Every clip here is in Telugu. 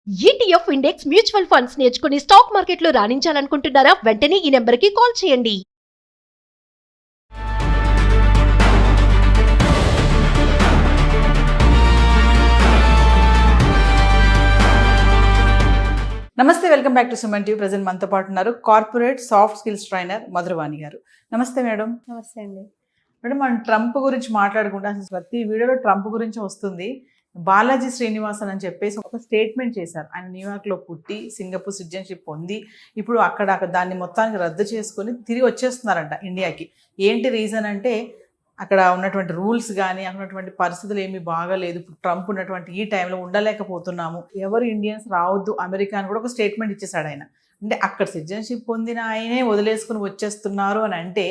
ETF ఇండెక్స్ మ్యూచువల్ ఫండ్స్ నేర్చుకుని స్టాక్ మార్కెట్లో రాణించాలనుకుంటున్నారా? వెంటనే ఈ నెంబర్కి కాల్ చేయండి. నమస్తే, welcome back to Suman TV. Present మనతో పాటు ఉన్నారు corporate soft skills trainer Madhuravani గారు. నమస్తే మేడం. నమస్తే అండి. మేడం, మనం ట్రంప్ గురించి మాట్లాడుకుంటే అసలు ప్రతి వీడియోలో ట్రంప్ గురించి వస్తుంది. బాలాజీ శ్రీనివాసన్ అని చెప్పేసి ఒక స్టేట్మెంట్ చేశారు. ఆయన న్యూయార్క్లో పుట్టి సింగపూర్ సిటిజన్షిప్ పొంది ఇప్పుడు అక్కడ దాన్ని మొత్తానికి రద్దు చేసుకొని తిరిగి వచ్చేస్తున్నారంట ఇండియాకి. ఏంటి రీజన్ అంటే అక్కడ ఉన్నటువంటి రూల్స్ కానీ అక్కడ ఉన్నటువంటి పరిస్థితులు ఏమీ బాగాలేదు. ట్రంప్ ఉన్నటువంటి ఈ టైంలో ఉండలేకపోతున్నాము, ఎవరు ఇండియన్స్ రావద్దు అమెరికా అని కూడా ఒక స్టేట్మెంట్ ఇచ్చేసాడు ఆయన. అంటే అక్కడ సిటిజన్షిప్ పొందిన ఆయనే వదిలేసుకుని వచ్చేస్తున్నారు అని అంటే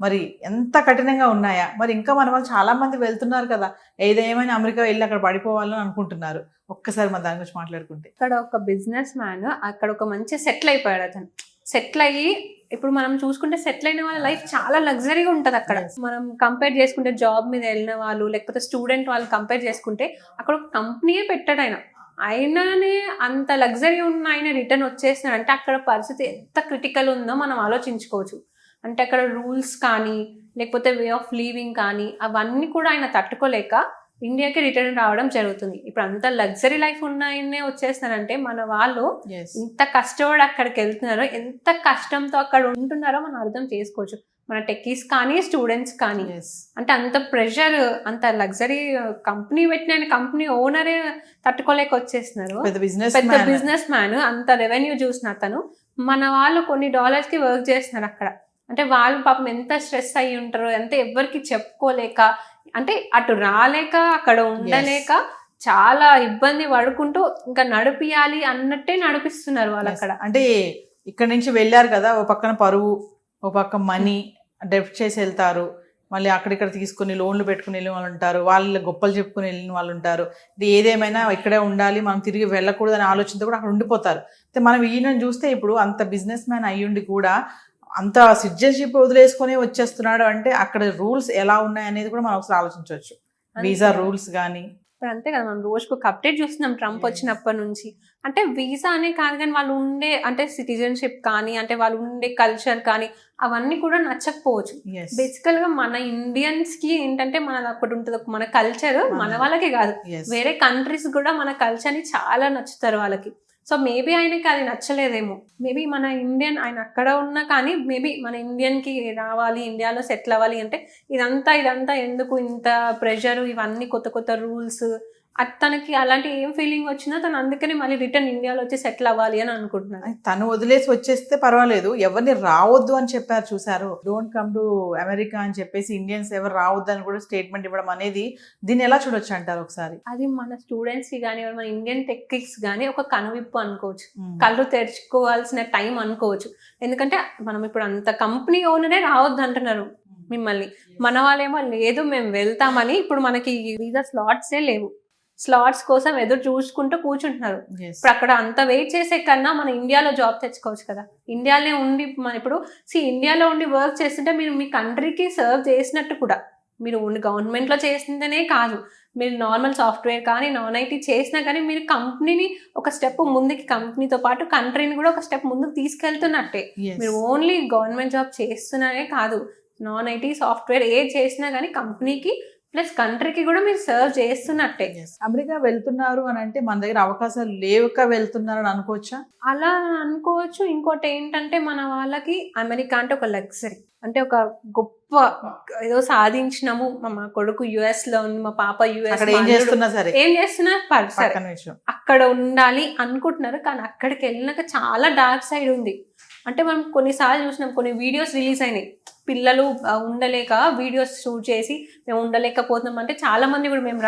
మరి ఎంత కఠినంగా ఉన్నాయా? మరి ఇంకా మన వాళ్ళు చాలా మంది వెళ్తున్నారు కదా, ఏదేమైనా అమెరికా వెళ్ళి అక్కడ పడిపోవాలని అనుకుంటున్నారు. ఒక్కసారి మన దాని గురించి మాట్లాడుకుంటే, అక్కడ ఒక బిజినెస్ మ్యాన్ అక్కడ ఒక మంచి సెటిల్ అయిపోయాడు. అతను సెటిల్ అయ్యి ఇప్పుడు మనం చూసుకుంటే సెటిల్ అయిన వాళ్ళ లైఫ్ చాలా లగ్జరీగా ఉంటుంది అక్కడ. మనం కంపేర్ చేసుకుంటే జాబ్ మీద వెళ్ళిన వాళ్ళు లేకపోతే స్టూడెంట్ వాళ్ళు కంపేర్ చేసుకుంటే అక్కడ ఒక కంపెనీయే పెట్టాడు ఆయన. ఆయననే అంత లగ్జరీ ఉన్న ఆయన రిటర్న్ వచ్చేసినాడు అంటే అక్కడ పరిస్థితి ఎంత క్రిటికల్ ఉందో మనం ఆలోచించుకోవచ్చు. అంటే అక్కడ రూల్స్ కానీ లేకపోతే వే ఆఫ్ లీవింగ్ కానీ అవన్నీ కూడా ఆయన తట్టుకోలేక ఇండియాకి రిటర్న్ రావడం జరుగుతుంది. ఇప్పుడు అంత లగ్జరీ లైఫ్ ఉన్న ఆయనే వచ్చేస్తున్నారంటే మన వాళ్ళు ఎంత కష్టపడి అక్కడికి వెళ్తున్నారో, ఎంత కష్టంతో అక్కడ ఉంటున్నారో మనం అర్థం చేసుకోవచ్చు. మన టెక్కీస్ కానీ స్టూడెంట్స్ కానీ అంటే అంత ప్రెషర్, అంత లగ్జరీ కంపెనీ పెట్టిన కంపెనీ ఓనరే తట్టుకోలేక వచ్చేస్తున్నారు. పెద్ద బిజినెస్ మ్యాన్, అంత రెవెన్యూ చూసిన అతను మన వాళ్ళు కొన్ని డాలర్స్కి వర్క్ చేస్తున్నారు అక్కడ. అంటే వాళ్ళు పాపం ఎంత స్ట్రెస్ అయ్యి ఉంటారో, ఎంత ఎవరికి చెప్పుకోలేక, అంటే అటు రాలేక అక్కడ ఉండలేక చాలా ఇబ్బంది పడుకుంటూ ఇంకా నడిపియాలి అన్నట్టే నడిపిస్తున్నారు వాళ్ళు అక్కడ. అంటే ఇక్కడ నుంచి వెళ్ళారు కదా, ఓ పక్కన పరువు, ఓ పక్క మనీ డెప్ట్ చేసి వెళ్తారు. మళ్ళీ అక్కడిక్కడ తీసుకుని లోన్లు పెట్టుకుని వెళ్ళిన వాళ్ళు ఉంటారు, వాళ్ళు గొప్పలు చెప్పుకుని వెళ్ళిన వాళ్ళు ఉంటారు. ఇది ఏదేమైనా ఇక్కడే ఉండాలి, మనం తిరిగి వెళ్ళకూడదు అనే ఆలోచనతో కూడా అక్కడ ఉండిపోతారు. అయితే మనం ఈయనను చూస్తే ఇప్పుడు అంత బిజినెస్ మ్యాన్ అయ్యుండి కూడా అంత సిటిజన్షిప్ వదిలేసుకొని వచ్చేస్తున్నాడు అంటే అక్కడ రూల్స్ ఎలా ఉన్నాయి అనేది కూడా మనం ఒకసారి ఆలోచించవచ్చు. వీసా రూల్స్ కానీ ఇప్పుడు అంతే కదా, మనం రోజుకు ఒక అప్డేట్ చూస్తున్నాం ట్రంప్ వచ్చినప్పటి నుంచి. అంటే వీసా అనే కాదు కానీ వాళ్ళు ఉండే అంటే సిటిజన్షిప్ కానీ అంటే వాళ్ళు ఉండే కల్చర్ కానీ అవన్నీ కూడా నచ్చకపోవచ్చు. బేసికల్ గా మన ఇండియన్స్ కి ఏంటంటే మన ఒకటి ఉంటుంది, మన కల్చర్ మన వాళ్ళకే కాదు వేరే కంట్రీస్ కూడా మన కల్చర్ ని చాలా నచ్చుతారు వాళ్ళకి. సో మేబీ ఆయనకి అది నచ్చలేదేమో. మేబీ మన ఇండియన్ ఆయన అక్కడ ఉన్నా కానీ మేబీ మన ఇండియన్కి రావాలి, ఇండియాలో సెటిల్ అవ్వాలి అంటే ఇదంతా ఎందుకు, ఇంత ప్రెషర్, ఇవన్నీ కొత్త కొత్త రూల్స్, తనకి అలాంటి ఏం ఫీలింగ్ వచ్చినా తను అందుకని మళ్ళీ రిటర్న్ ఇండియాలో వచ్చి సెటిల్ అవ్వాలి అని అనుకుంటున్నాను. తను వదిలేసి వచ్చేస్తే పర్వాలేదు, ఎవరిని రావద్దు అని చెప్పారు చూసారు, డోంట్ కమ్ టు అమెరికా అని చెప్పేసి ఇండియన్స్ ఎవరు రావద్దు అని కూడా స్టేట్మెంట్ ఇవ్వడం అనేది దీన్ని ఎలా చూడొచ్చు అంటారు ఒకసారి? అది మన స్టూడెంట్స్ కి కానీ మన ఇండియన్ టెక్కిక్స్ కానీ ఒక కనువిప్పు అనుకోవచ్చు, కళ్ళు తెరుచుకోవాల్సిన టైం అనుకోవచ్చు. ఎందుకంటే మనం ఇప్పుడు అంత కంపెనీ ఓనరే రావద్దు అంటున్నారు మిమ్మల్ని, మన వాళ్ళేమో లేదు మేము వెళ్తామని. ఇప్పుడు మనకి వీసా స్లాట్సే లేవు, స్లాట్స్ కోసం ఎదురు చూసుకుంటూ కూర్చుంటున్నారు. ఇప్పుడు అక్కడ అంత వెయిట్ చేసే కన్నా మన ఇండియాలో జాబ్ తెచ్చుకోవచ్చు కదా. ఇండియాలో ఉండి మన ఇప్పుడు ఇండియాలో ఉండి వర్క్ చేస్తుంటే మీరు మీ కంట్రీకి సర్వ్ చేసినట్టు కూడా, మీరు గవర్నమెంట్లో చేసిందనే కాదు, మీరు నార్మల్ సాఫ్ట్వేర్ కానీ నాన్ ఐటీ చేసినా కానీ మీరు కంపెనీని ఒక స్టెప్ ముందుకి, కంపెనీతో పాటు కంట్రీని కూడా ఒక స్టెప్ ముందుకు తీసుకెళ్తున్నట్టే. మీరు ఓన్లీ గవర్నమెంట్ జాబ్ చేస్తున్నారే కాదు, నాన్ ఐటీ సాఫ్ట్వేర్ ఏ చేసినా కానీ కంపెనీకి ప్లస్ కంట్రీకి కూడా మీరు సర్వ్ చేస్తున్నట్టే. అమెరికా వెళ్తున్నారు అని అంటే మన దగ్గర అవకాశాలు లేక వెళ్తున్నారు అని అనుకోవచ్చా? అలా అనుకోవచ్చు. ఇంకోటి ఏంటంటే మన వాళ్ళకి అమెరికా అంటే ఒక లగ్జరీ, అంటే ఒక గొప్ప ఏదో సాధించినాము. మా కొడుకు యుఎస్ లో ఉంది, మా పాప యుఎస్ ఏం చేస్తున్నా అక్కడ ఉండాలి అనుకుంటున్నారు. కానీ అక్కడికి వెళ్ళినాక చాలా డార్క్ సైడ్ ఉంది. అంటే మనం కొన్నిసార్లు చూసినాం, కొన్ని వీడియోస్ రిలీజ్ అయినాయి, పిల్లలు ఉండలేక వీడియోస్ షూట్ చేసి మేము ఉండలేకపోతున్నాం అంటే చాలా మంది కూడా మేము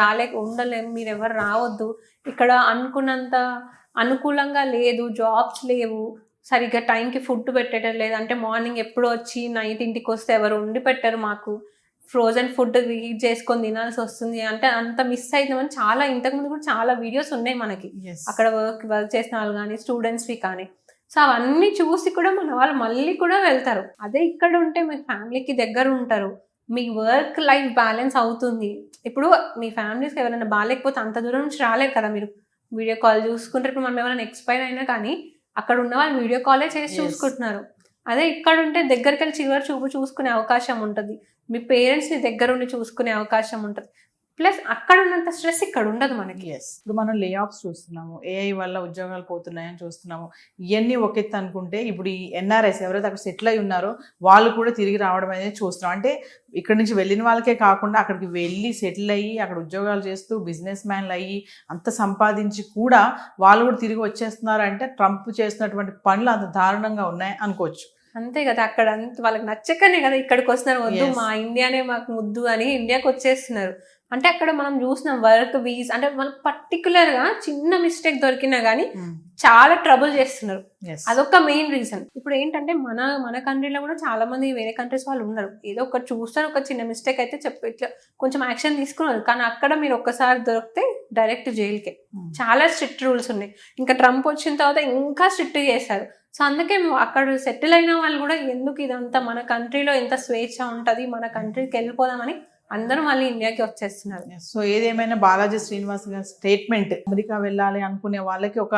ఉండలేము, మీరు ఎవరు రావద్దు, ఇక్కడ అనుకున్నంత అనుకూలంగా లేదు, జాబ్స్ లేవు, సరిగ్గా టైంకి ఫుడ్ పెట్టడం లేదు, అంటే మార్నింగ్ ఎప్పుడు వచ్చి నైట్ ఇంటికి వస్తే ఎవరు ఉండి పెట్టరు, మాకు ఫ్రోజన్ ఫుడ్ హీట్ చేసుకొని తినాల్సి వస్తుంది, అంటే అంత మిస్ అవుతామని చాలా ఇంతకుముందు కూడా చాలా వీడియోస్ ఉన్నాయి మనకి అక్కడ వర్క్ చేసిన వాళ్ళు కానీ స్టూడెంట్స్వి కానీ. సో అవన్నీ చూసి కూడా మన వాళ్ళు మళ్ళీ కూడా వెళ్తారు. అదే ఇక్కడ ఉంటే మీ ఫ్యామిలీకి దగ్గర ఉంటారు, మీ వర్క్ లైఫ్ బ్యాలెన్స్ అవుతుంది. ఇప్పుడు మీ ఫ్యామిలీస్కి ఎవరైనా బాగాలేకపోతే అంత దూరం నుంచి రాలేరు కదా మీరు, వీడియో కాల్ చూసుకుంటారు. ఇప్పుడు మనం ఏమైనా ఎక్స్పైర్ అయినా కానీ అక్కడ ఉన్న వాళ్ళు వీడియో కాలే చేసి చూసుకుంటున్నారు. అదే ఇక్కడ ఉంటే దగ్గరికి వెళ్ళి చివరి చూపు చూసుకునే అవకాశం ఉంటుంది, మీ పేరెంట్స్ని దగ్గరుండి చూసుకునే అవకాశం ఉంటుంది. ప్లస్ అక్కడ ఉన్నంత స్ట్రెస్ ఇక్కడ ఉండదు మనకి. ఇప్పుడు మనం లే ఆఫ్స్ చూస్తున్నాము, ఏఐ వల్ల ఉద్యోగాలు పోతున్నాయని చూస్తున్నాము. ఇవన్నీ ఒక ఎత్తు అనుకుంటే ఇప్పుడు ఈ ఎన్ఆర్ఎస్ ఎవరైతే అక్కడ సెటిల్ అయి ఉన్నారో వాళ్ళు కూడా తిరిగి రావడం అనేది చూస్తున్నాం. అంటే ఇక్కడ నుంచి వెళ్ళిన వాళ్ళకే కాకుండా అక్కడికి వెళ్ళి సెటిల్ అయ్యి అక్కడ ఉద్యోగాలు చేస్తూ బిజినెస్ మ్యాన్లు అయ్యి అంత సంపాదించి కూడా వాళ్ళు కూడా తిరిగి వచ్చేస్తున్నారు. అంటే ట్రంప్ చేస్తున్నటువంటి పనులు అంత దారుణంగా ఉన్నాయి అనుకోవచ్చు. అంతే కదా, అక్కడ వాళ్ళకి నచ్చకనే కదా ఇక్కడికి వస్తున్నారు. వద్దు మా ఇండియానే మాకు ముద్దు అని ఇండియాకి వచ్చేస్తున్నారు. అంటే అక్కడ మనం చూసినాం వర్క్ వీజ్ అంటే వాళ్ళకి పర్టికులర్ గా చిన్న మిస్టేక్ దొరికినా గానీ చాలా ట్రబుల్ చేస్తున్నారు. అదొక మెయిన్ రీజన్. ఇప్పుడు ఏంటంటే మన కంట్రీలో కూడా చాలా మంది వేరే కంట్రీస్ వాళ్ళు ఉన్నారు, ఏదో ఒకటి చూస్తారు, ఒక చిన్న మిస్టేక్ అయితే ఇట్లా కొంచెం యాక్షన్ తీసుకున్నారు. కానీ అక్కడ మీరు ఒక్కసారి దొరికితే డైరెక్ట్ జైలుకే. చాలా స్ట్రిక్ట్ రూల్స్ ఉన్నాయి. ఇంకా ట్రంప్ వచ్చిన తర్వాత ఇంకా స్ట్రిక్ట్ చేశారు. సో అందుకే అక్కడ సెటిల్ అయిన వాళ్ళు కూడా ఎందుకు ఇదంతా మన కంట్రీలో ఎంత స్వేచ్ఛ ఉంటుంది, మన కంట్రీకి వెళ్ళిపోదామని అందరూ మళ్ళీ ఇండియాకి వచ్చేస్తున్నారు. సో ఏదేమైనా బాలాజీ శ్రీనివాస్ గారి స్టేట్మెంట్ అమెరికా వెళ్ళాలి అనుకునే వాళ్ళకి ఒక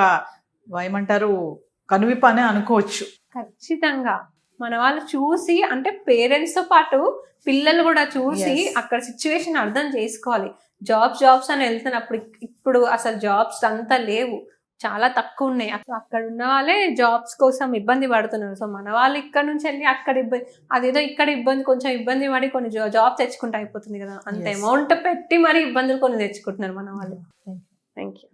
ఏమంటారు కనువిప్పు అనే అనుకోవచ్చు. ఖచ్చితంగా మన వాళ్ళు చూసి, అంటే పేరెంట్స్ తో పాటు పిల్లలు కూడా చూసి అక్కడ సిచ్యువేషన్ అర్థం చేసుకోవాలి. జాబ్స్ అని వెళ్తున్నప్పుడు ఇప్పుడు అసలు జాబ్స్ అంతా లేవు, చాలా తక్కువ ఉన్నాయి. అక్కడ ఉన్న వాళ్ళే జాబ్స్ కోసం ఇబ్బంది పడుతున్నారు. సో మన వాళ్ళు ఇక్కడ నుంచి వెళ్ళి అక్కడ ఇబ్బంది, అదేదో ఇక్కడ కొంచెం ఇబ్బంది పడి కొన్ని జాబ్ తెచ్చుకుంటే అయిపోతుంది కదా, అంత అమౌంట్ పెట్టి మరి ఇబ్బందులు కొన్ని తెచ్చుకుంటున్నారు మన వాళ్ళు. Thank you.